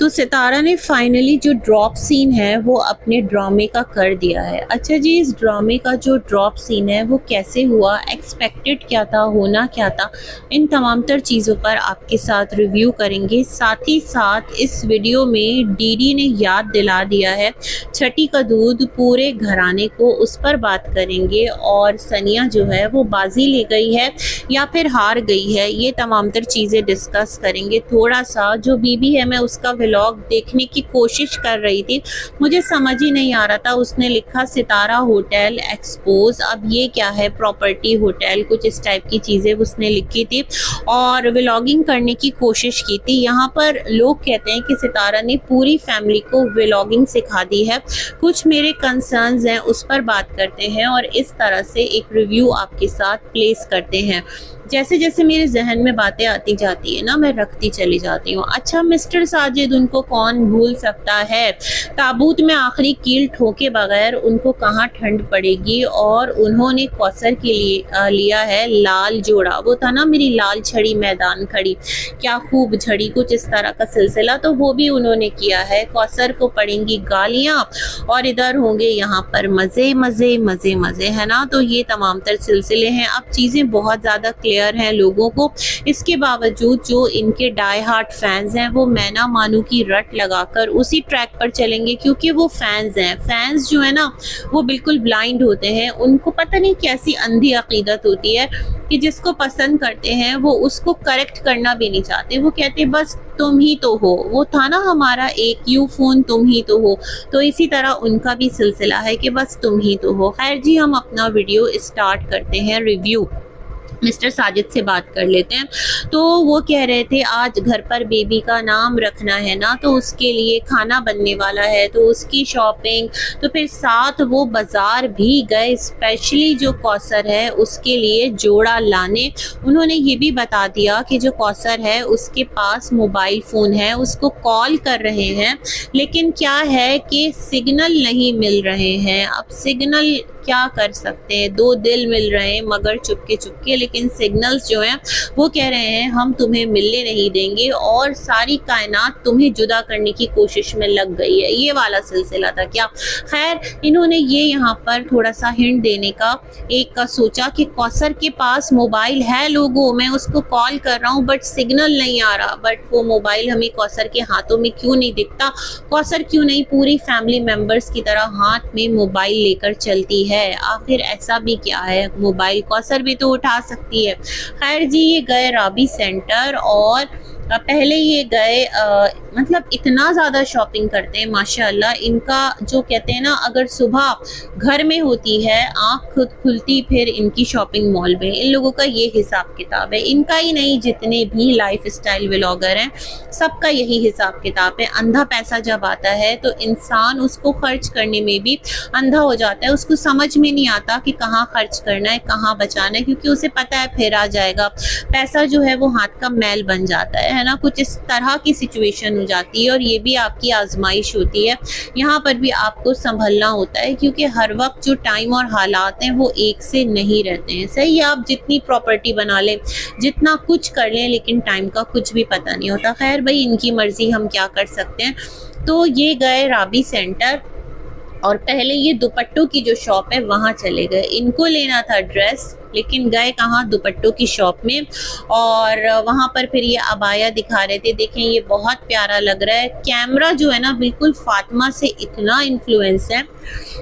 तो सितारा ने फाइनली जो ड्रॉप सीन है वो अपने ड्रामे का कर दिया है। अच्छा जी, इस ड्रामे का जो ड्रॉप सीन है वो कैसे हुआ, एक्सपेक्टेड क्या था, होना क्या था, इन तमाम तर चीज़ों पर आपके साथ रिव्यू करेंगे। साथ ही साथ इस वीडियो में डीडी ने याद दिला दिया है छठी का दूध पूरे घराने को, उस पर बात करेंगे। और सनिया जो है वो बाजी ले गई है या फिर हार गई है, ये तमाम तर चीज़ें डिस्कस करेंगे। थोड़ा सा जो बीबी है, मैं उसका व्लॉग देखने की कोशिश कर रही थी, मुझे समझ ही नहीं आ रहा था। उसने लिखा सितारा होटल एक्सपोज, अब ये क्या है, प्रॉपर्टी होटल, कुछ इस टाइप की चीज़ें उसने लिखी थी और व्लॉगिंग करने की कोशिश की थी। यहाँ पर लोग कहते हैं कि सितारा ने पूरी फैमिली को व्लॉगिंग सिखा दी है। कुछ मेरे कंसर्न्स हैं, उस पर बात करते हैं और इस तरह से एक रिव्यू आपके साथ प्लेस करते हैं। जैसे जैसे मेरे जहन में बातें आती जाती है ना, मैं रखती चली जाती हूँ। अच्छा, मिस्टर साजिद उनको कौन भूल सकता है, ताबूत में आखिरी कील ठोके बगैर उनको कहाँ ठंड पड़ेगी। और उन्होंने कौसर के लिए लिया है लाल जोड़ा, वो था ना मेरी लाल छड़ी मैदान खड़ी, क्या खूब झड़ी, कुछ इस तरह का सिलसिला, तो वो भी उन्होंने किया है। कौसर को पड़ेंगी गालियाँ और इधर होंगे यहाँ पर मज़े मज़े मज़े मज़े, है ना। तो ये तमाम तर सिलसिले हैं। अब चीज़ें बहुत ज़्यादा क्लियर हैं लोगों को, इसके बावजूद जो इनके डाई हार्ट फैंस हैं वो मैना मानू की रट लगाकर उसी ट्रैक पर चलेंगे, क्योंकि वो फैंस हैं। फैंस जो है ना वो बिल्कुल ब्लाइंड होते हैं, उनको पता नहीं कैसी अंधी अकीदत होती है कि जिसको पसंद करते हैं वो उसको करेक्ट करना भी नहीं चाहते। वो कहते बस तुम ही तो हो, वो था ना हमारा एक यू फोन, तुम ही तो हो। तो इसी तरह उनका भी सिलसिला है कि बस तुम ही तो हो। खैर जी, हम अपना वीडियो स्टार्ट करते हैं। रिव्यू मिस्टर साजिद से बात कर लेते हैं। तो वो कह रहे थे आज घर पर बेबी का नाम रखना है ना, तो उसके लिए खाना बनने वाला है, तो उसकी शॉपिंग, तो फिर साथ वो बाज़ार भी गए स्पेशली जो कौसर है उसके लिए जोड़ा लाने। उन्होंने ये भी बता दिया कि जो कौसर है उसके पास मोबाइल फ़ोन है, उसको कॉल कर रहे हैं, लेकिन क्या है कि सिग्नल नहीं मिल रहे हैं। अब सिग्नल क्या कर सकते हैं, दो दिल मिल रहे हैं मगर चुपके चुपके, लेकिन सिग्नल्स जो हैं वो कह रहे हैं हम तुम्हें मिलने नहीं देंगे और सारी कायनात तुम्हें जुदा करने की कोशिश में लग गई है। ये वाला सिलसिला था क्या। खैर, इन्होंने ये यहाँ पर थोड़ा सा हिंट देने का एक का सोचा कि कौसर के पास मोबाइल है, लोगों मैं उसको कॉल कर रहा हूँ बट सिग्नल नहीं आ रहा, बट वो मोबाइल हमें कौसर के हाथों में क्यों नहीं दिखता। कौसर क्यों नहीं पूरी फैमिली मेम्बर्स की तरह हाथ में मोबाइल लेकर चलती है, आखिर ऐसा भी क्या है, मोबाइल कौसर भी तो उठा सकती है। खैर जी, ये गए राबी सेंटर और पहले ये गए मतलब इतना ज़्यादा शॉपिंग करते हैं माशाल्लाह। इनका जो कहते हैं ना, अगर सुबह घर में होती है आँख खुद खुलती फिर इनकी शॉपिंग मॉल में, इन लोगों का ये हिसाब किताब है। इनका ही नहीं, जितने भी लाइफ स्टाइल व्लॉगर हैं सबका यही हिसाब किताब है। अंधा पैसा जब आता है तो इंसान उसको खर्च करने में भी अंधा हो जाता है, उसको समझ में नहीं आता कि कहाँ खर्च करना है, कहाँ बचाना है, क्योंकि उसे पता है फिर आ जाएगा। पैसा जो है वो हाथ का मैल बन जाता है ना, कुछ इस तरह की सिचुएशन हो जाती है। और ये भी आपकी आजमाइश होती है, यहाँ पर भी आपको संभलना होता है, क्योंकि हर वक्त जो टाइम और हालात हैं वो एक से नहीं रहते हैं। सही है, आप जितनी प्रॉपर्टी बना लें, जितना कुछ कर लें, लेकिन टाइम का कुछ भी पता नहीं होता। खैर भाई, इनकी मर्जी, हम क्या कर सकते हैं। तो ये गए राबी सेंटर और पहले ये दुपट्टों की जो शॉप है वहाँ चले गए। इनको लेना था ड्रेस, लेकिन गए कहाँ, दुपट्टों की शॉप में। और वहाँ पर फिर ये अबाया दिखा रहे थे, देखें ये बहुत प्यारा लग रहा है। कैमरा जो है ना बिल्कुल फातिमा से इतना इन्फ्लुएंस है,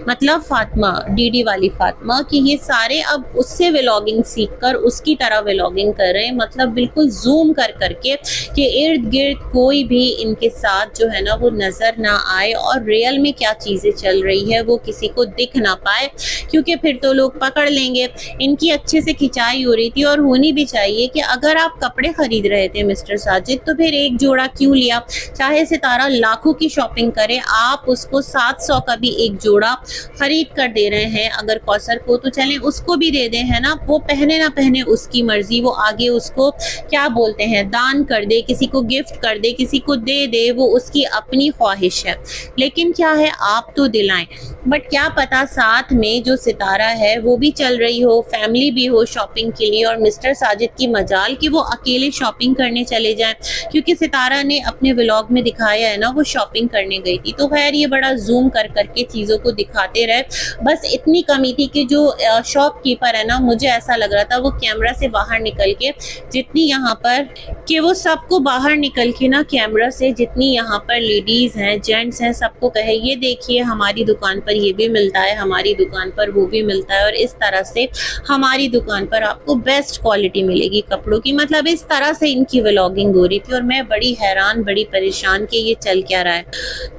मतलब फातिमा, डीडी वाली फातिमा, कि ये सारे अब उससे व्लॉगिंग सीखकर उसकी तरह व्लॉगिंग कर रहे हैं। मतलब बिल्कुल जूम कर करके कि इर्द गिर्द कोई भी इनके साथ जो है ना वो नज़र ना आए और रियल में क्या चीज़ें चल रही है वो किसी को दिख ना पाए, क्योंकि फिर तो लोग पकड़ लेंगे। इनकी अच्छे से खिंचाई हो रही थी और होनी भी चाहिए कि अगर आप कपड़े खरीद रहे थे मिस्टर साजिद, तो फिर एक जोड़ा क्यों लिया। चाहे सितारा लाखों की शॉपिंग करे, आप उसको 700 का भी एक जोड़ा खरीद कर दे रहे हैं। अगर कौसर को तो चलें उसको भी दे दें, है ना, वो पहने ना पहने उसकी मर्जी, वो आगे उसको क्या बोलते हैं, दान कर दे, किसी को गिफ्ट कर दे, किसी को दे दे, वो उसकी अपनी ख्वाहिश है। लेकिन क्या है, आप तो दिलाएं, बट क्या पता साथ में जो सितारा है वो भी चल रही हो, फैमिली गई भी हो शॉपिंग के लिए और मिस्टर साजिद की मजाल कि वो अकेले शॉपिंग करने चले जाएं, क्योंकि सितारा ने अपने व्लॉग में दिखाया है ना वो शॉपिंग करने गई थी। तो खैर ये बड़ा जूम कर करके चीज़ों को दिखाते रहे। बस इतनी कमी थी कि जो शॉपकीपर है ना, मुझे ऐसा लग रहा था वो कैमरा से बाहर निकल के जितनी यहाँ पर कि वो सबको बाहर निकल के ना कैमरा से जितनी यहाँ पर लेडीज़ हैं जेंट्स हैं सबको कहे ये देखिए हमारी दुकान पर ये भी मिलता है, हमारी दुकान पर वो भी मिलता है, और इस तरह से हमारी दुकान पर आपको बेस्ट क्वालिटी मिलेगी कपड़ों की। मतलब इस तरह से इनकी व्लॉगिंग हो रही थी और मैं बड़ी हैरान बड़ी परेशान कि ये चल क्या रहा है।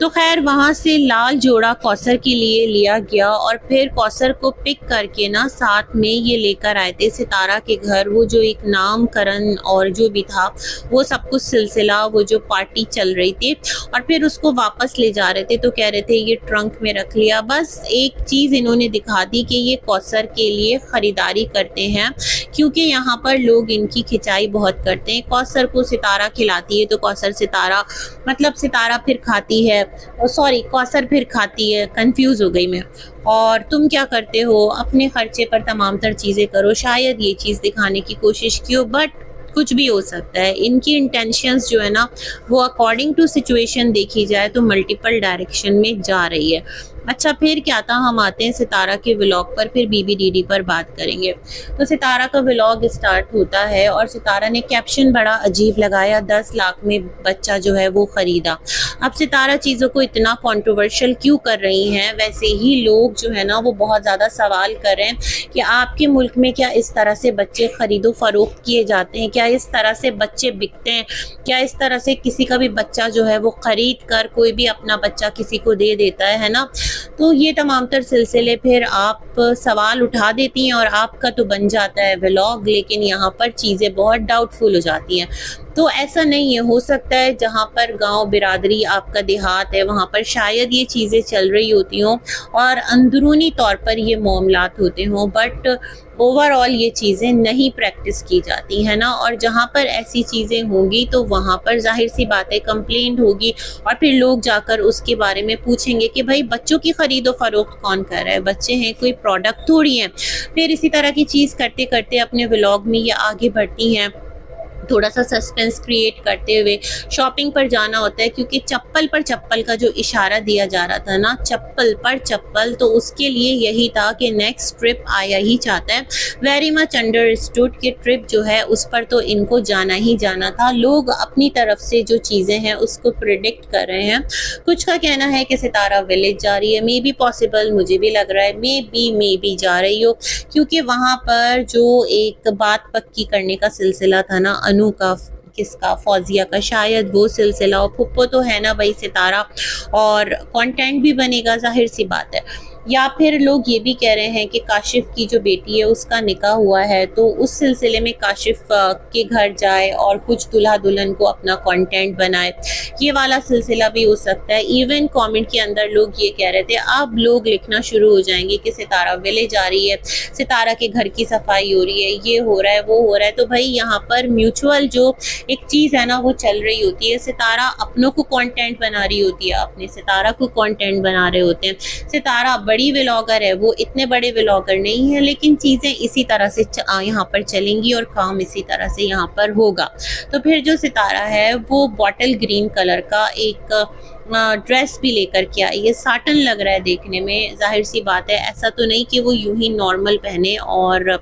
तो खैर वहाँ से लाल जोड़ा कौसर के लिए लिया गया और फिर कौसर को पिक करके ना साथ में ये लेकर आए थे सितारा के घर। वो जो एक नामकरण और जो भी था वो सब कुछ सिलसिला, वो जो पार्टी चल रही थी, और फिर उसको वापस ले जा रहे थे तो कह रहे थे ये ट्रंक में रख लिया। बस एक चीज़ इन्होंने दिखा दी कि ये कौसर के लिए ख़रीदारी करते हैं, क्योंकि यहाँ पर लोग इनकी खिंचाई बहुत करते हैं। कौसर को सितारा खिलाती है तो कौसर सितारा मतलब सितारा फिर खाती है, सॉरी कौसर फिर खाती है, कंफ्यूज हो गई मैं। और तुम क्या करते हो, अपने खर्चे पर तमाम तर चीज़ें करो। शायद ये चीज़ दिखाने की कोशिश की हो, बट कुछ भी हो सकता है। इनकी इंटेंशंस जो है ना वो अकॉर्डिंग टू सिचुएशन देखी जाए तो मल्टीपल डायरेक्शन में जा रही है। अच्छा फिर क्या था, हम आते हैं सितारा के व्लॉग पर, फिर बीबी डीडी पर बात करेंगे। तो सितारा का व्लॉग स्टार्ट होता है और सितारा ने कैप्शन बड़ा अजीब लगाया, 10 लाख में बच्चा जो है वो ख़रीदा। अब सितारा चीज़ों को इतना कंट्रोवर्शियल क्यों कर रही हैं, वैसे ही लोग जो है ना वो बहुत ज़्यादा सवाल कर रहे हैं कि आपके मुल्क में क्या इस तरह से बच्चे ख़रीदो फरोख्त किए जाते हैं, क्या इस तरह से बच्चे बिकते हैं, क्या इस तरह से किसी का भी बच्चा जो है वो ख़रीद कर कोई भी अपना बच्चा किसी को दे देता है ना। तो ये तमाम तर सिलसिले फिर आप सवाल उठा देती हैं और आपका तो बन जाता है व्लॉग, लेकिन यहाँ पर चीज़ें बहुत डाउटफुल हो जाती हैं। तो ऐसा नहीं है, हो सकता है जहाँ पर गांव बिरादरी आपका देहात है वहाँ पर शायद ये चीज़ें चल रही होती हों और अंदरूनी तौर पर ये मामलात होते हों, बट ओवरऑल ये चीज़ें नहीं प्रैक्टिस की जाती है ना। और जहाँ पर ऐसी चीज़ें होंगी तो वहाँ पर जाहिर सी बात है कंप्लेंट होगी और फिर लोग जाकर उसके बारे में पूछेंगे कि भाई बच्चों की ख़रीदो फरोख्त कौन कर रहा है, बच्चे हैं कोई प्रोडक्ट थोड़ी हैं। फिर इसी तरह की चीज़ करते करते अपने व्लॉग में ये आगे बढ़ती हैं, थोड़ा सा सस्पेंस क्रिएट करते हुए शॉपिंग पर जाना होता है, क्योंकि चप्पल पर चप्पल का जो इशारा दिया जा रहा था ना, चप्पल पर चप्पल, तो उसके लिए यही था कि नेक्स्ट ट्रिप आया ही चाहता है। वेरी मच अंडरस्टूड कि ट्रिप जो है उस पर तो इनको जाना ही जाना था। लोग अपनी तरफ से जो चीज़ें हैं उसको प्रिडिक्ट कर रहे हैं। कुछ का कहना है कि सितारा विलेज जा रही है, मे बी पॉसिबल, मुझे भी लग रहा है मे बी जा रही हो, क्योंकि वहाँ पर जो एक बात पक्की करने का सिलसिला था ना अनु का, किसका, फौजिया का, शायद वो सिलसिला। और पुप्पो तो है ना भाई सितारा, और कंटेंट भी बनेगा जाहिर सी बात है। या फिर लोग ये भी कह रहे हैं कि काशिफ की जो बेटी है उसका निकाह हुआ है तो उस सिलसिले में काशिफ के घर जाए और कुछ दुल्हा दुल्हन को अपना कंटेंट बनाए, ये वाला सिलसिला भी हो सकता है। इवन कमेंट के अंदर लोग ये कह रहे थे, अब लोग लिखना शुरू हो जाएंगे कि सितारा विलेज आ रही है, सितारा के घर की सफाई हो रही है, ये हो रहा है वो हो रहा है। तो भाई यहाँ पर म्यूचुअल जो एक चीज़ है ना वो चल रही होती है। सितारा अपनों को कंटेंट बना रही होती है, अपने सितारा को कंटेंट बना रहे होते हैं। सितारा बड़ी व्लॉगर है, वो इतने बड़े व्लॉगर नहीं है, लेकिन चीज़ें इसी तरह से यहाँ पर चलेंगी और काम इसी तरह से यहाँ पर होगा। तो फिर जो सितारा है वो बॉटल ग्रीन कलर का एक ड्रेस भी लेकर के आई है, साटन लग रहा है देखने में। जाहिर सी बात है ऐसा तो नहीं कि वो यूं ही नॉर्मल पहने और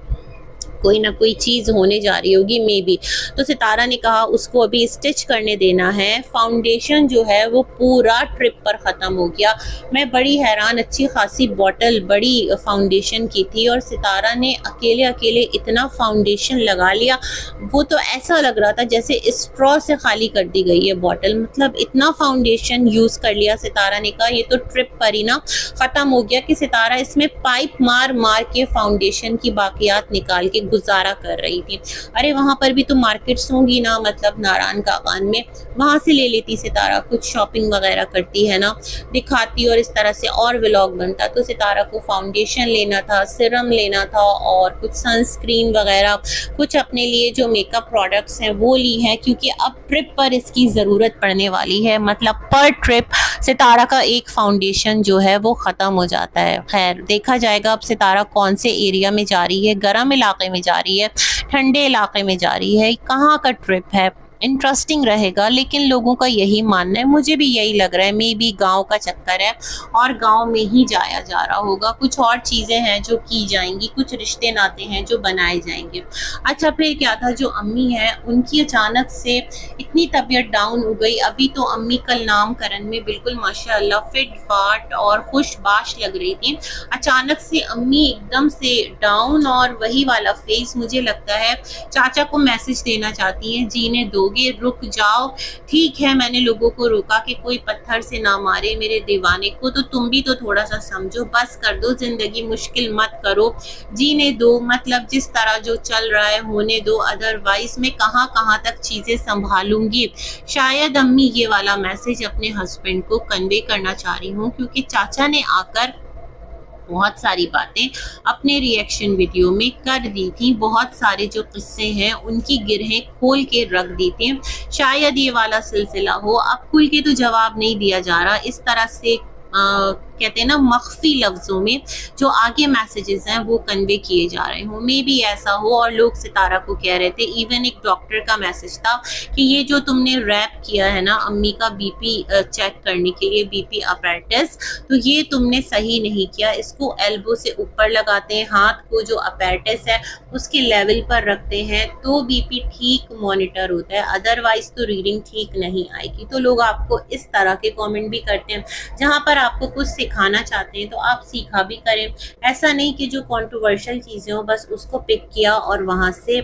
कोई ना कोई चीज़ होने जा रही होगी मे बी। तो सितारा ने कहा उसको अभी स्टिच करने देना है। फाउंडेशन जो है वो पूरा ट्रिप पर ख़त्म हो गया। मैं बड़ी हैरान, अच्छी खासी बॉटल बड़ी फाउंडेशन की थी और सितारा ने अकेले अकेले इतना फाउंडेशन लगा लिया, वो तो ऐसा लग रहा था जैसे स्ट्रॉ से खाली कर दी गई है बॉटल। मतलब इतना फाउंडेशन यूज़ कर लिया सितारा ने। कहा ये तो ट्रिप पर ही ना ख़त्म हो गया कि सितारा इसमें पाइप मार मार के फाउंडेशन की बाकियात निकाल के गुजारा कर रही थी। अरे वहाँ पर भी तो मार्केट्स होंगी ना, मतलब नारायण कागान में, वहाँ से ले लेती सितारा, कुछ शॉपिंग वगैरह करती है ना, दिखाती और इस तरह से और व्लॉग बनता। तो सितारा को फाउंडेशन लेना था, सिरम लेना था और कुछ सनस्क्रीन वगैरह, कुछ अपने लिए जो मेकअप प्रोडक्ट्स हैं वो ली हैं, क्योंकि अब ट्रिप पर इसकी ज़रूरत पड़ने वाली है। मतलब पर ट्रिप सितारा का एक फाउंडेशन जो है वो ख़त्म हो जाता है। खैर देखा जाएगा अब सितारा कौन से एरिया में जा रही है, गर्म इलाके में जा रही है, ठंडे इलाके में जा रही है, कहाँ का ट्रिप है, इंटरेस्टिंग रहेगा। लेकिन लोगों का यही मानना है, मुझे भी यही लग रहा है, मे बी गाँव का चक्कर है और गाँव में ही जाया जा रहा होगा। कुछ और चीज़ें हैं जो की जाएंगी, कुछ रिश्ते नाते हैं जो बनाए जाएंगे। अच्छा फिर क्या था, जो अम्मी है उनकी अचानक से इतनी तबीयत डाउन हो गई। अभी तो अम्मी कल नामकरण में बिल्कुल माशाअल्लाह फिट फाट और खुशबाश लग रही थी, अचानक से अम्मी एकदम से डाउन और वही वाला फेस। मुझे लगता है चाचा को मैसेज देना चाहती हैं, जीने दोगे, रुक जाओ, ठीक है मैंने लोगों को रोका कि कोई पत्थर से ना मारे मेरे दीवाने को, तो तुम भी तो थोड़ा सा समझो, बस कर दो, जिंदगी मुश्किल मत करो, जीने दो, मतलब जिस तरह जो चल रहा है होने दो, अदरवाइज मैं कहाँ कहाँ तक चीजें संभालूंगी। शायद अम्मी ये वाला मैसेज अपने हस्बैंड को कन्वे करना चाह रही हूँ, क्योंकि चाचा ने आकर बहुत सारी बातें अपने रिएक्शन वीडियो में कर दी थी, बहुत सारे जो किस्से हैं उनकी गिरहें खोल के रख दी थी। शायद ये वाला सिलसिला हो। अब खुल के तो जवाब नहीं दिया जा रहा, इस तरह से कहते हैं ना मख्फी लफ्जों में जो आगे मैसेजेस हैं वो कन्वे किए जा रहे हो, मे बी ऐसा हो। और लोग सितारा को कह रहे थे, इवन एक डॉक्टर का मैसेज था कि ये जो तुमने रैप किया है ना अम्मी का बीपी चेक करने के लिए, बीपी अपैरेटस, तो ये तुमने सही नहीं किया। इसको एल्बो से ऊपर लगाते हैं, हाथ को जो अपैरेटस है उसके लेवल पर रखते हैं तो बीपी ठीक मॉनिटर होता है, अदरवाइज तो रीडिंग ठीक नहीं आएगी। तो लोग आपको इस तरह के कमेंट भी करते हैं, जहां पर आपको कुछ सिखाना चाहते हैं तो आप सीखा भी करें। ऐसा नहीं कि जो कंट्रोवर्शियल चीजें हो बस उसको पिक किया और वहां से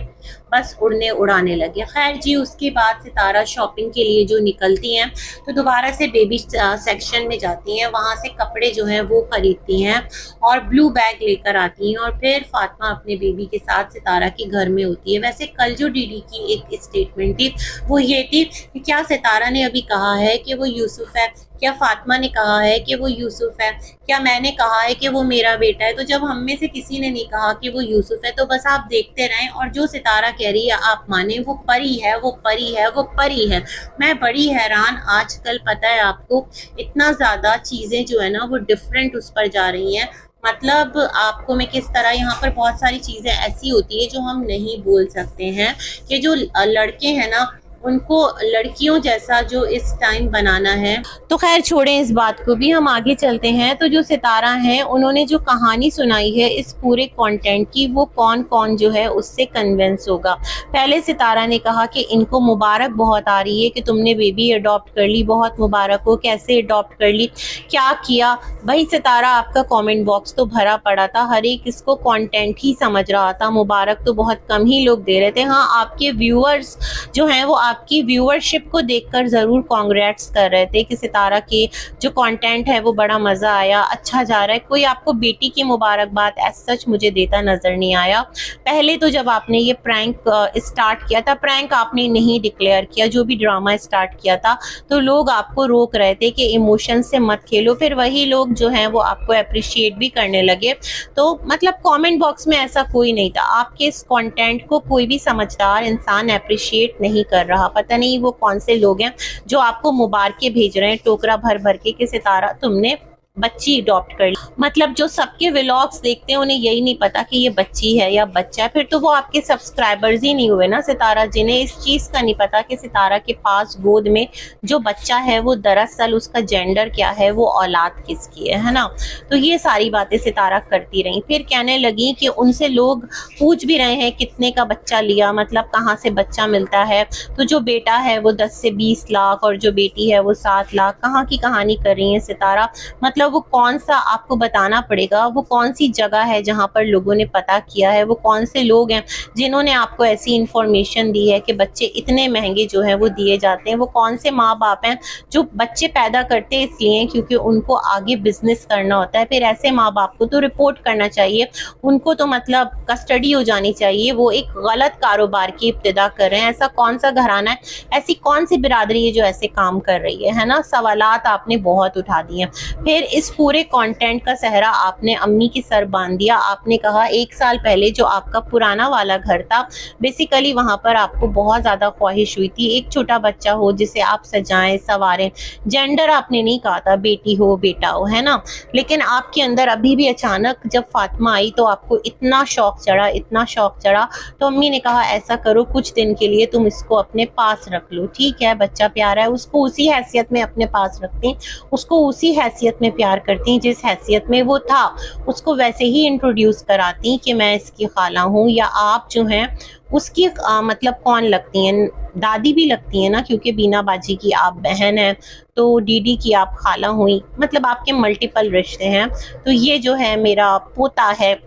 बस उड़ाने लगे। खैर जी, उसके बाद सितारा शॉपिंग के लिए जो निकलती हैं तो दोबारा से बेबी सेक्शन में जाती हैं, वहां से कपड़े जो हैं वो खरीदती हैं और ब्लू बैग लेकर आती हैं, और फिर फातिमा अपने बेबी के साथ सितारा के घर में होती है। वैसे कल जो डीडी की एक स्टेटमेंट थी वो ये थी कि क्या सितारा ने अभी कहा है कि वो यूसुफ है, क्या फातिमा ने कहा है कि वो यूसुफ है, क्या मैंने कहा है कि वो मेरा बेटा है। तो जब हम में से किसी ने नहीं कहा कि वो यूसुफ है तो बस आप देखते रहें, और जो सितारा कह रही है आप माने, वो परी है, वो परी है, वो परी है। मैं बड़ी हैरान, आजकल पता है आपको इतना ज़्यादा चीज़ें जो है ना वो डिफरेंट उस पर जा रही हैं। मतलब आपको मैं किस तरह, यहाँ पर बहुत सारी चीज़ें ऐसी होती है जो हम नहीं बोल सकते हैं कि जो लड़के हैं ना उनको लड़कियों जैसा जो इस टाइम बनाना है। तो खैर छोड़ें इस बात को भी, हम आगे चलते हैं। तो जो सितारा हैं उन्होंने जो कहानी सुनाई है इस पूरे कंटेंट की, वो कौन कौन जो है उससे कन्विंस होगा। पहले सितारा ने कहा कि इनको मुबारक बहुत आ रही है कि तुमने बेबी अडॉप्ट कर ली, बहुत मुबारक हो, कैसे अडॉप्ट कर ली, क्या किया। भाई सितारा आपका कॉमेंट बॉक्स तो भरा पड़ा था, हर एक इसको कॉन्टेंट ही समझ रहा था, मुबारक तो बहुत कम ही लोग दे रहे थे। हाँ, आपके व्यूअर्स जो हैं वो आपकी व्यूअरशिप को देखकर ज़रूर कॉन्ग्रेट्स कर रहे थे कि सितारा के जो कंटेंट है वो बड़ा मज़ा आया, अच्छा जा रहा है। कोई आपको बेटी की मुबारकबाद एज सच मुझे देता नज़र नहीं आया। पहले तो जब आपने ये प्रैंक स्टार्ट किया था, प्रैंक आपने नहीं डिक्लेयर किया, जो भी ड्रामा स्टार्ट किया था तो लोग आपको रोक रहे थे कि इमोशन से मत खेलो, फिर वही लोग जो हैं वो आपको अप्रिशिएट भी करने लगे। तो मतलब कमेंट बॉक्स में ऐसा कोई नहीं था, आपके इस कंटेंट को कोई भी समझदार इंसान अप्रिशिएट नहीं कर रहा। पता नहीं वो कौन से लोग हैं जो आपको मुबारकें भेज रहे हैं टोकरा भर भर के कि सितारा तुमने बच्ची अडॉप्ट कर ली। मतलब जो सबके व्लॉग्स देखते हैं उन्हें यही नहीं पता कि ये बच्ची है या बच्चा है, फिर तो वो आपके सब्सक्राइबर्स ही नहीं हुए ना सितारा, जिन्हें इस चीज़ का नहीं पता कि सितारा के पास गोद में जो बच्चा है वो दरअसल उसका जेंडर क्या है, वो औलाद किसकी है ना। तो ये सारी बातें सितारा करती रही। फिर कहने लगी कि उनसे लोग पूछ भी रहे हैं कितने का बच्चा लिया, मतलब कहाँ से बच्चा मिलता है। तो जो बेटा है वो 10 से 20 लाख और जो बेटी है वो 7 लाख। कहाँ की कहानी कर रही है सितारा, मतलब वो कौन सा, आपको बताना पड़ेगा वो कौन सी जगह है जहां पर लोगों ने पता किया है, वो कौन से लोग हैं जिन्होंने आपको ऐसी इंफॉर्मेशन दी है कि बच्चे इतने महंगे जो हैं वो दिए जाते हैं। वो कौन से माँ बाप हैं जो बच्चे पैदा करते हैं इसलिए क्योंकि उनको आगे बिजनेस करना होता है। फिर ऐसे माँ बाप को तो रिपोर्ट करना चाहिए, उनको तो मतलब कस्टडी हो जानी चाहिए। वो एक गलत कारोबार की इब्तिदा कर रहे हैं। ऐसा कौन सा घराना है, ऐसी कौन सी बिरादरी है जो ऐसे काम कर रही है ना। सवालात आपने बहुत उठा दिए। फिर इस पूरे कंटेंट का सहरा आपने अम्मी के सर बांध दिया। आपने कहा 1 साल पहले जो आपका पुराना वाला घर था, बेसिकली वहाँ पर आपको बहुत ज़्यादा ख्वाहिश हुई थी एक छोटा बच्चा हो जिसे आप सजाएं संवारें। जेंडर आपने नहीं कहा था बेटी हो बेटा हो, है ना, लेकिन आपके अंदर अभी भी अचानक जब फातिमा आई तो आपको इतना शौक चढ़ा, इतना शौक चढ़ा, तो अम्मी ने कहा ऐसा करो कुछ दिन के लिए तुम इसको अपने पास रख लो। ठीक है, बच्चा प्यारा है, उसको उसी हैसियत में अपने पास रखती, उसको उसी हैसियत में प्यार करती जिस हैसियत में वो था, उसको वैसे ही इंट्रोड्यूस कराती कि मैं इसकी खाला हूँ, या आप जो हैं उसकी मतलब कौन लगती हैं, दादी भी लगती हैं ना, क्योंकि बीना बाजी की आप बहन हैं, तो डीडी की आप खाला हुई, मतलब आपके मल्टीपल रिश्ते हैं। तो ये जो है मेरा पोता है,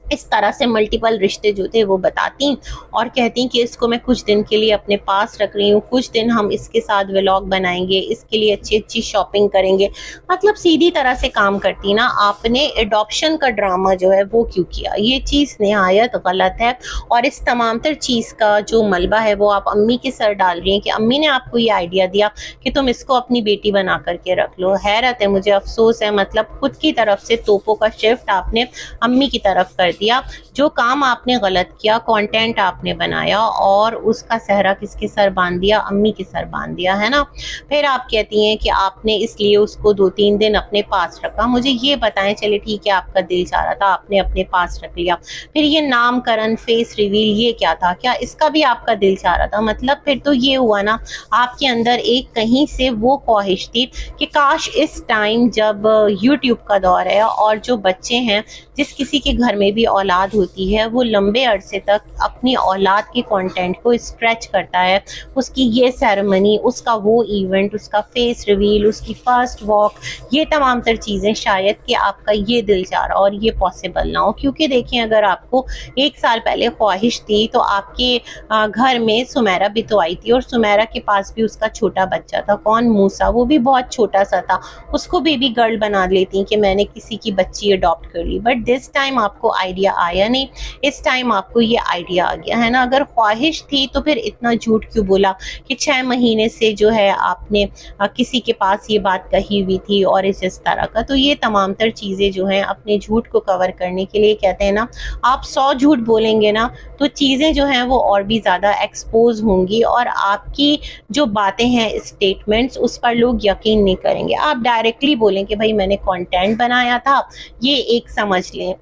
इस तरह से मल्टीपल रिश्ते जो थे वो बताती और कहती कि इसको मैं कुछ दिन के लिए अपने पास रख रही हूँ, कुछ दिन हम इसके साथ व्लॉग बनाएंगे, इसके लिए अच्छी अच्छी शॉपिंग करेंगे, मतलब सीधी तरह से काम करती ना। आपने एडॉप्शन का ड्रामा जो है वो क्यों किया, ये चीज़ नहायत गलत है। और इस तमाम तर चीज़ का जो मलबा है वो आप अम्मी के सर डाल रही हैं कि अम्मी ने आपको ये आइडिया दिया कि तुम इसको अपनी बेटी बना करके रख लो। हैरत है, मुझे अफसोस है, मतलब खुद की तरफ से तोपों का शिफ्ट आपने अम्मी की तरफ कर दिया। जो काम आपने गलत किया, कंटेंट आपने बनाया और उसका सहरा किसके सर बांध दिया, अम्मी के सर बांध दिया, है ना। फिर आप कहती हैं कि आपने इसलिए उसको 2-3 दिन अपने पास रखा। मुझे ये बताएं, चले ठीक है आपका दिल चाह रहा था, आपने अपने पास रख लिया, फिर ये नामकरण फेस रिवील ये क्या था, क्या इसका भी आपका दिल चाह रहा था? मतलब फिर तो ये हुआ ना, आपके अंदर एक कहीं से वो ख्वाहिश थी कि काश इस टाइम जब यूट्यूब का दौर है और जो बच्चे हैं, जिस किसी के घर में भी औलाद होती है, वो लंबे अरसे तक अपनी औलाद के कंटेंट को स्ट्रेच करता है, उसकी ये सेरेमनी, उसका वो इवेंट, उसका फेस रिवील, उसकी फर्स्ट वॉक, ये तमाम तर चीज़ें शायद कि आपका ये दिल चाह रहा और ये पॉसिबल ना हो। क्योंकि देखिए, अगर आपको 1 साल पहले ख्वाहिश थी तो आपके घर में सुमेरा भी तो आई थी और सुमेरा के पास भी उसका छोटा बच्चा था, कौन, मूसा, वो भी बहुत छोटा सा था, उसको बेबी गर्ल बना लेती कि मैंने किसी की बच्ची अडॉप्ट कर ली। बट दिस टाइम आपको आइडिया आया नहीं, इस टाइम आपको ये आइडिया आ गया, है ना। अगर ख्वाहिश थी तो फिर इतना झूठ क्यों बोला कि 6 महीने से जो है आपने किसी के पास ये बात कही हुई थी और इस तरह का। तो ये तमाम तर चीज़ें जो हैं अपने झूठ को कवर करने के लिए, कहते हैं ना, आप 100 झूठ बोलेंगे ना तो चीज़ें जो हैं वो और भी ज़्यादा एक्सपोज होंगी और आपकी जो बातें हैं, स्टेटमेंट्स, उस पर लोग यकीन नहीं करेंगे। आप डायरेक्टली बोलें कि भाई मैंने कंटेंट बनाया था, ये एक समझ लें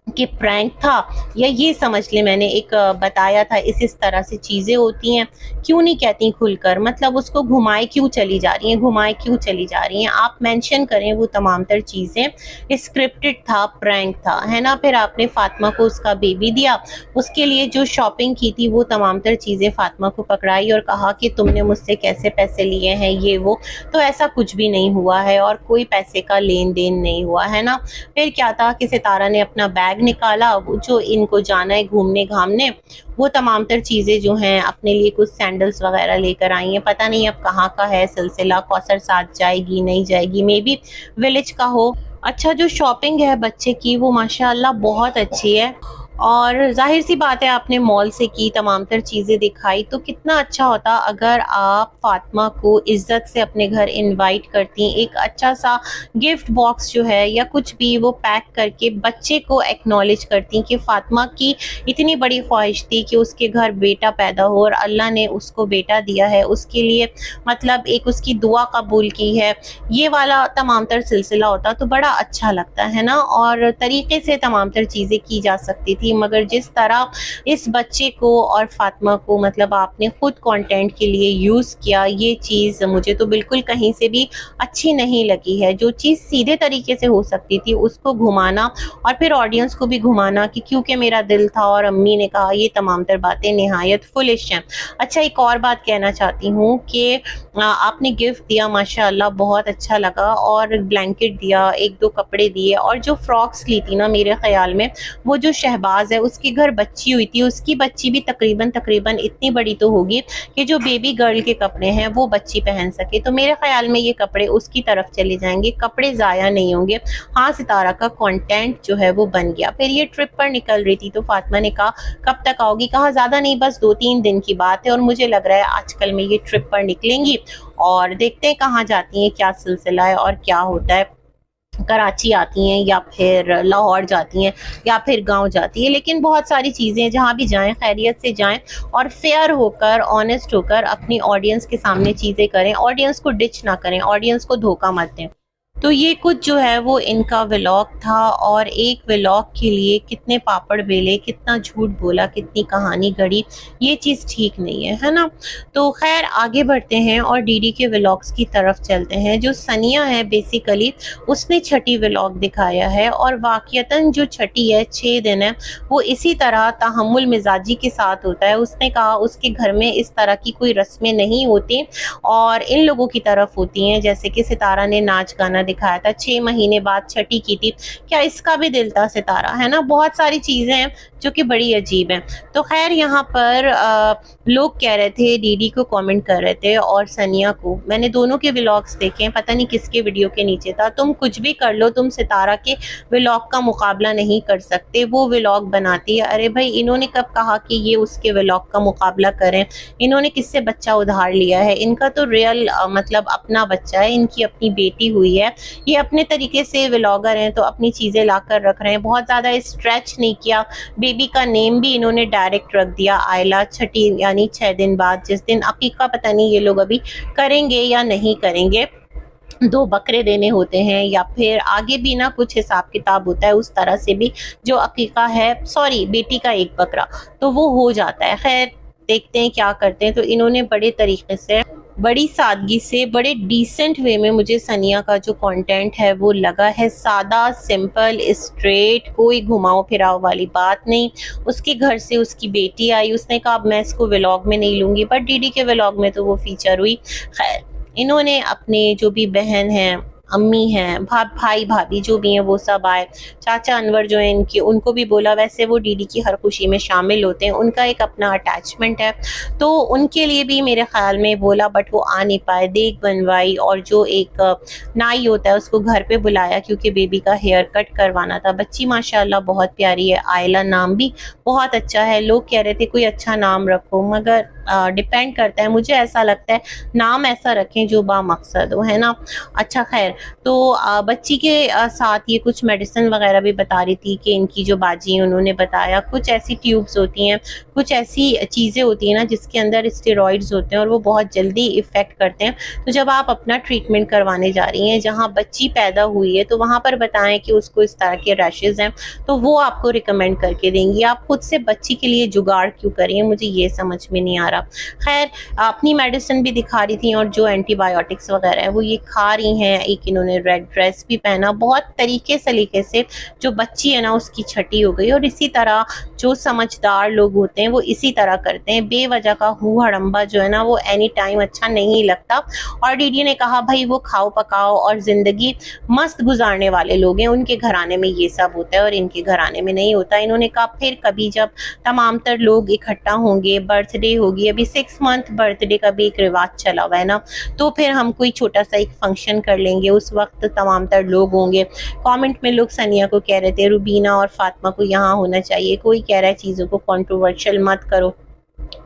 कि प्रैंक था, या ये समझ ले मैंने एक बताया था, इस तरह से चीज़ें होती हैं। क्यों नहीं कहती खुलकर, मतलब उसको घुमाए क्यों चली जा रही हैं, घुमाए क्यों चली जा रही हैं, आप मेंशन करें वो तमाम तर चीज़ें स्क्रिप्टेड था, प्रैंक था, है ना। फिर आपने फातिमा को उसका बेबी दिया, उसके लिए जो शॉपिंग की थी वो तमाम तर चीज़ें फातिमा को पकड़ाई और कहा कि तुमने मुझसे कैसे पैसे लिए हैं, ये वो। तो ऐसा कुछ भी नहीं हुआ है और कोई पैसे का लेन देन नहीं हुआ, है ना। फिर क्या था कि सितारा ने अपना बैग निकाला, जो इनको जाना है घूमने घामने, वो तमाम तर चीज़ें जो हैं अपने लिए कुछ सैंडल्स वगैरह लेकर आई हैं। पता नहीं अब कहाँ का है सिलसिला, कौसर साथ जाएगी नहीं जाएगी, मे बी विलेज का हो। अच्छा, जो शॉपिंग है बच्चे की वो माशाल्लाह बहुत अच्छी है और जाहिर सी बात है आपने मॉल से की, तमाम तर चीज़ें दिखाई, तो कितना अच्छा होता अगर आप फातिमा को इज़्ज़त से अपने घर इनवाइट करती, एक अच्छा सा गिफ्ट बॉक्स जो है या कुछ भी वो पैक करके बच्चे को एक्नॉलेज करती कि फातिमा की इतनी बड़ी ख्वाहिश थी कि उसके घर बेटा पैदा हो और अल्लाह ने उसको बेटा दिया है, उसके लिए मतलब एक उसकी दुआ कबूल की है, ये वाला तमाम तर सिलसिला होता तो बड़ा अच्छा लगता है ना। और तरीके से तमाम तर चीज़ें की जा सकती थी, मगर जिस तरह इस बच्चे को और फातिमा को मतलब आपने खुद कंटेंट के लिए यूज़ किया, ये चीज़ मुझे तो बिल्कुल कहीं से भी अच्छी नहीं लगी है। जो चीज़ सीधे तरीके से हो सकती थी उसको घुमाना और फिर ऑडियंस को भी घुमाना कि क्योंकि मेरा दिल था और अम्मी ने कहा, ये तमाम तर बातें नहायत फुलिश हैं। अच्छा, एक और बात कहना चाहती हूँ कि आपने गिफ्ट दिया माशाल्लाह बहुत अच्छा लगा, और ब्लैंकेट दिया, 1-2 कपड़े दिए, और जो फ्रॉक्स ली थी ना, मेरे ख्याल में वो जो शहबाज है उसके घर बच्ची हुई थी, उसकी बच्ची भी तकरीबन इतनी बड़ी तो होगी कि जो बेबी गर्ल के कपड़े हैं वो बच्ची पहन सके। तो मेरे ख्याल में ये कपड़े उसकी तरफ चले जाएंगे, कपड़े ज़ाया नहीं होंगे। हाँ, सितारा का कंटेंट जो है वो बन गया। फिर ये ट्रिप पर निकल रही थी तो फातिमा ने कहा कब तक आओगी, कहा ज़्यादा नहीं, बस 2-3 दिन की बात है, और मुझे लग रहा है आजकल में ये ट्रिप पर निकलेंगी और देखते हैं कहाँ जाती हैं, क्या सिलसिला है और क्या होता है। कराची आती हैं या फिर लाहौर जाती हैं या फिर गांव जाती है, लेकिन बहुत सारी चीज़ें जहां भी जाएं खैरियत से जाएं और फेयर होकर ऑनेस्ट होकर अपनी ऑडियंस के सामने चीज़ें करें, ऑडियंस को डिच ना करें, ऑडियंस को धोखा मत दें। तो ये कुछ जो है वो इनका व्लॉग था, और एक व्लॉग के लिए कितने पापड़ बेले, कितना झूठ बोला, कितनी कहानी गढ़ी, ये चीज़ ठीक नहीं है, है ना। तो खैर आगे बढ़ते हैं और डीडी के व्लॉग्स की तरफ चलते हैं। जो सनिया है बेसिकली उसने छठी व्लॉग दिखाया है, और वाकईतन जो छठी है 6 दिन है वो इसी तरह तहम्मुल मिजाजी के साथ होता है। उसने कहा उसके घर में इस तरह की कोई रस्में नहीं होती और इन लोगों की तरफ होती हैं, जैसे कि सितारा ने नाच गाना दिखाया था, 6 महीने बाद छठी की थी, क्या इसका भी दिल था सितारा, है ना। बहुत सारी चीजें हैं जो कि बड़ी अजीब हैं। तो खैर यहाँ पर लोग कह रहे थे, डीडी को कमेंट कर रहे थे और सनिया को, मैंने दोनों के व्लॉग्स देखे हैं, पता नहीं किसके वीडियो के नीचे था, तुम कुछ भी कर लो तुम सितारा के व्लॉग का मुकाबला नहीं कर सकते, वो व्लॉग बनाती है। अरे भाई इन्होंने कब कहा कि ये उसके व्लॉग का मुकाबला करें, इन्होंने किससे बच्चा उधार लिया है, इनका तो रियल मतलब अपना बच्चा है, इनकी अपनी बेटी हुई है, ये अपने तरीके से व्लॉगर हैं तो अपनी चीजें लाकर रख रहे हैं, बहुत ज्यादा स्ट्रेच नहीं किया। बेबी का नेम भी इन्होंने डायरेक्ट रख दिया आयला, छठी यानी 6 दिन बाद, जिस दिन अकीका पता नहीं ये लोग अभी करेंगे या नहीं करेंगे, 2 बकरे देने होते हैं या फिर आगे भी ना कुछ हिसाब किताब होता है, उस तरह से भी जो अकीका है, सॉरी बेटी का 1 बकरा, तो वो हो जाता है। खैर देखते हैं क्या करते हैं। तो इन्होंने बड़े तरीके से, बड़ी सादगी से, बड़े डिसेंट वे में मुझे सनिया का जो कंटेंट है वो लगा है, सादा सिंपल स्ट्रेट, कोई घुमाओ फिराओ वाली बात नहीं। उसके घर से उसकी बेटी आई, उसने कहा अब मैं इसको व्लॉग में नहीं लूंगी, बट डीडी के व्लॉग में तो वो फीचर हुई। खैर इन्होंने अपने जो भी बहन हैं, अम्मी हैं, भाई भाभी जो भी हैं वो सब आए, चाचा अनवर जो है इनके, उनको भी बोला। वैसे वो डीडी की हर खुशी में शामिल होते हैं, उनका एक अपना अटैचमेंट है तो उनके लिए भी मेरे ख्याल में बोला, बट वो आ नहीं पाए, देख बनवाई, और जो एक नाई होता है उसको घर पे बुलाया क्योंकि बेबी का हेयर कट करवाना था। बच्ची माशाल्लाह बहुत प्यारी है, आयला नाम भी बहुत अच्छा है। लोग कह रहे थे कोई अच्छा नाम रखो, मगर डिपेंड करता है, मुझे ऐसा लगता है नाम ऐसा रखें जो बामकसद हो, है ना। अच्छा खैर, तो बच्ची के साथ ये कुछ मेडिसिन वगैरह भी बता रही थी कि इनकी जो बाजी हैं उन्होंने बताया कुछ ऐसी ट्यूब्स होती हैं, कुछ ऐसी चीज़ें होती हैं ना जिसके अंदर स्टेरॉइड्स होते हैं और वो बहुत जल्दी इफ़ेक्ट करते हैं। तो जब आप अपना ट्रीटमेंट करवाने जा रही हैं जहाँ बच्ची पैदा हुई है तो वहाँ पर बताएं कि उसको इस तरह के रैशेज हैं, तो वो आपको रिकमेंड करके देंगी। आप खुद से बच्ची के लिए जुगाड़ क्यों करें, मुझे ये समझ में नहीं आ रहा। खैर अपनी मेडिसिन भी दिखा रही थी और जो एंटीबायोटिक्स वगैरह है वो ये खा रही हैं। एक इन्होंने रेड ड्रेस भी पहना, बहुत तरीके सलीके से जो बच्ची है ना उसकी छठी हो गई। और इसी तरह जो समझदार लोग होते हैं वो इसी तरह करते हैं, बेवजह का हू हड़म्बा जो है ना वो एनी टाइम अच्छा नहीं लगता। और डीडी ने कहा भाई वो खाओ पकाओ और जिंदगी मस्त गुजारने वाले लोग हैं, उनके घराने में ये सब होता है और इनके घराने में नहीं होता। इन्होंने कहा फिर कभी जब तमाम तर लोग इकट्ठा होंगे, बर्थडे होगी, अभी 6 मंथ बर्थडे का भी एक रिवाज चला हुआ है ना, तो फिर हम कोई छोटा सा एक फंक्शन कर लेंगे, उस वक्त तमाम तर लोग होंगे। कमेंट में लोग सनिया को कह रहे थे रुबीना और फातिमा को यहाँ होना चाहिए, कोई कह रहा है चीज़ों को कंट्रोवर्शियल मत करो,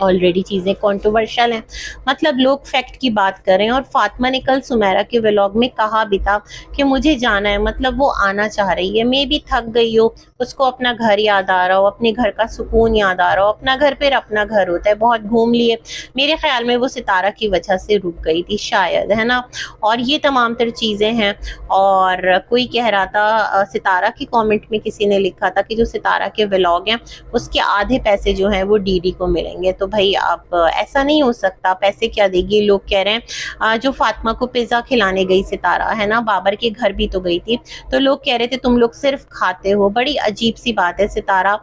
ऑलरेडी चीज़ें कंट्रोवर्शियल हैं, मतलब लोग फैक्ट की बात कर रहे हैं। और फातिमा ने कल सुमेरा के व्लॉग में कहा भी था कि मुझे जाना है, मतलब वो आना चाह रही है, मैं भी थक गई हो, उसको अपना घर याद आ रहा हो, अपने घर का सुकून याद आ रहा हो, अपना घर फिर अपना घर होता है, बहुत घूम लिए। मेरे ख्याल में वो सितारा की वजह से रुक गई थी शायद, है ना। और ये तमाम तर चीज़ें हैं। और कोई कह रहा था सितारा की कमेंट में किसी ने लिखा था कि जो सितारा के व्लॉग हैं उसके आधे पैसे जो हैं वो डीडी को मिलेंगे। तो भाई आप ऐसा नहीं हो सकता, पैसे क्या देगी। लोग कह रहे हैं जो फातिमा को पिज्जा खिलाने गई सितारा, है ना, बाबर के घर भी तो गई थी, तो लोग कह रहे थे तुम लोग सिर्फ खाते हो। बड़ी अजीब सी बात है, सितारा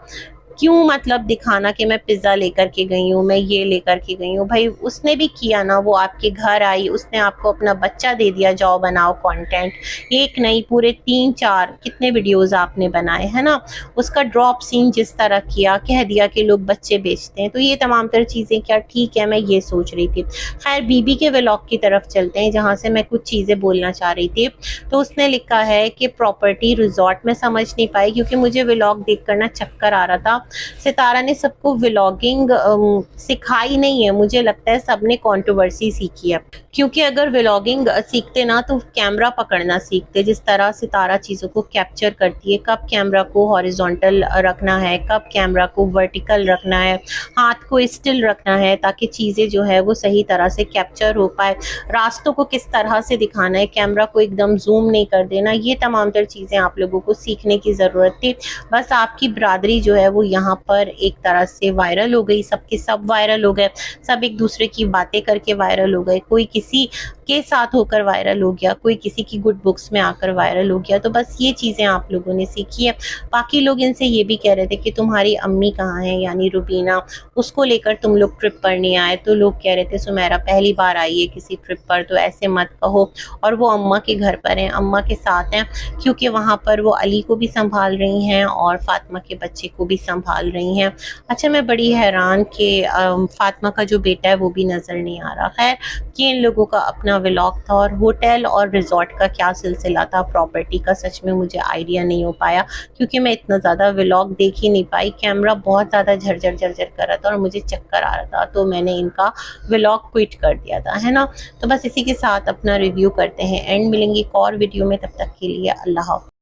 क्यों मतलब दिखाना कि मैं पिज्जा लेकर के गई हूँ, मैं ये लेकर के गई हूँ। भाई उसने भी किया ना, वो आपके घर आई, उसने आपको अपना बच्चा दे दिया, जाओ बनाओ कंटेंट, एक नहीं पूरे 3-4 कितने वीडियोस आपने बनाए, है ना। उसका ड्रॉप सीन जिस तरह किया, कह दिया कि लोग बच्चे बेचते हैं, तो ये तमाम तर चीज़ें क्या ठीक है, मैं ये सोच रही थी। खैर बीबी के व्लॉग की तरफ चलते हैं जहाँ से मैं कुछ चीज़ें बोलना चाह रही थी। तो उसने लिखा है कि प्रॉपर्टी रिजॉर्ट में समझ नहीं पाई क्योंकि मुझे व्लॉग देख कर ना चक्कर आ रहा था, सितारा ने सबको व्लॉगिंग सिखाई नहीं है, मुझे लगता है सबने कंट्रोवर्सी सीखी है, क्योंकि अगर व्लॉगिंग सीखते ना तो कैमरा पकड़ना सीखते, जिस तरह सितारा चीज़ों को कैप्चर करती है, कब कैमरा को हॉरिजॉन्टल रखना है, कब कैमरा को वर्टिकल रखना है, हाथ को स्टिल रखना है ताकि चीज़ें जो है वो सही तरह से कैप्चर हो पाए, रास्तों को किस तरह से दिखाना है, कैमरा को एकदम जूम नहीं कर देना, ये तमाम तर चीज़ें आप लोगों को सीखने की ज़रूरत थी। बस आपकी बरादरी जो है वो यहाँ पर एक तरह से वायरल हो गई, सबके सब वायरल हो गए, सब एक दूसरे की बातें करके वायरल हो गए, कोई किसी के साथ होकर वायरल हो गया, कोई किसी की गुड बुक्स में आकर वायरल हो गया। तो बस ये चीज़ें आप लोगों ने सीखी है। बाकी लोग इनसे ये भी कह रहे थे कि तुम्हारी अम्मी कहाँ है, यानी रुबीना, उसको लेकर तुम लोग ट्रिप पर नहीं आए। तो लोग कह रहे थे सुमेरा पहली बार आई है किसी ट्रिप पर, तो ऐसे मत कहो, और वो अम्मा के घर पर हैं, अम्मा के साथ हैं, क्योंकि वहाँ पर वो अली को भी संभाल रही हैं और फातिमा के बच्चे को भी संभाल रही हैं। अच्छा, मैं बड़ी हैरान कि फातिमा का जो बेटा है वो भी नज़र नहीं आ रहा। खैर, कि इन लोगों का अपना व्लॉग था, और होटल और रिजॉर्ट का क्या सिलसिला था, प्रॉपर्टी का, सच में मुझे आइडिया नहीं हो पाया, क्योंकि मैं इतना ज़्यादा व्लॉग देख ही नहीं पाई। कैमरा बहुत ज़्यादा झरझर झरझर कर रहा था और मुझे चक्कर आ रहा था, तो मैंने इनका व्लॉग क्विट कर दिया था, है ना। तो बस इसी के साथ अपना रिव्यू करते हैं एंड, मिलेंगे एक और वीडियो में, तब तक के लिए अल्लाह हाफ़िज़।